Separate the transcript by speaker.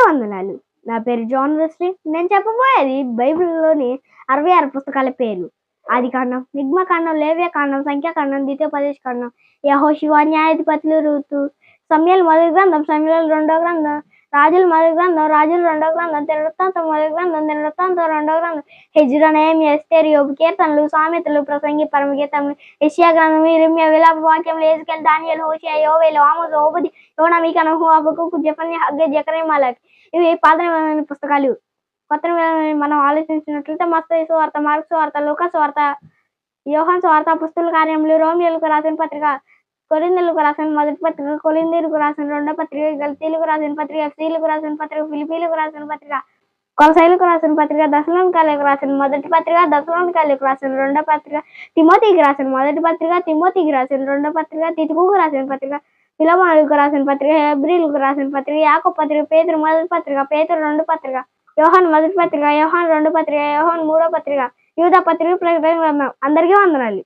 Speaker 1: వందనాలు. నా పేరు జాన్ వెస్లీ. నేను చెప్పబోయేది బైబిల్‌లోని 66 పుస్తకాల పేర్లు. ఆదికాండం, నిర్గమకాండం, లేవ్యకాండం, సంఖ్యాకాండం, ద్వితీయోపదేశకాండం, యెహోషువ, న్యాయాధిపతులు, రూతు, సమూయేలు మొదటి గ్రంథం, సమూయేలు రెండో గ్రంథం, రాజుల మొదటి గ్రంథం, రాజుల రెండో గ్రంథం, దినవృత్తాంతం మొదటి గ్రంథం, దినవృత్తాంతం రెండో గ్రంథం, హెజ్రా, నెహెమ్యా, ఎస్తేరు, యోబు, కీర్తనలు, సామెతలు, ప్రసంగి, పరమగీతములు, యెషయా గ్రంథం, యిర్మీయా, విలాప వాక్యములు, యెహెజ్కేలు, దానియేలు, హోషేయ, యోవేలు, ఆమోసు, ఓబద్య, యోనా, మీకా, నహూము, హబక్కూకు, జెఫన్యా, హగ్గై, జకర్యా, మలాకి. ఇవి పాత నిబంధన పుస్తకాలు. కొత్త నిబంధన మనం ఆలోచించినట్లయితే మత్తయి సువార్త, మార్కు సువార్త, లూకా సువార్త, యోహాను సువార్త, అపొస్తలుల కార్యములు, రోమీయులకు రాసిన పత్రిక, కొరింథీయులకు రాసిన మొదటి పత్రిక, కొరింథీయులకు రాసిన రెండో పత్రిక, గలతీయులకు రాసిన పత్రిక, ఎఫెసీయులకు రాసిన పత్రిక, ఫిలిప్పీయులకు రాసిన పత్రిక, కొలస్సీయులకు రాసిన పత్రిక, తెస్సలోనికీయులకు రాసిన మొదటి పత్రిక, తెస్సలోనికీయులకు రాసిన రెండో పత్రిక, తిమోతికి రాసిన మొదటి పత్రిక, తిమోతికి రాసిన రెండో పత్రిక, తీతుకుకు రాసిన పత్రిక, ఫిలెమోనుకు రాసిన పత్రిక, హెబ్రీయులకు రాసిన పత్రిక, యాకోబు పత్రిక, పేతురు మొదటి పత్రిక, పేతురు రెండో పత్రిక, యోహాను మొదటి పత్రిక, యోహాను రెండో పత్రిక, యోహాను మూడో పత్రిక, యూదా పత్రిక, ప్రకటన గ్రంథం. అందరికీ వందనాలు.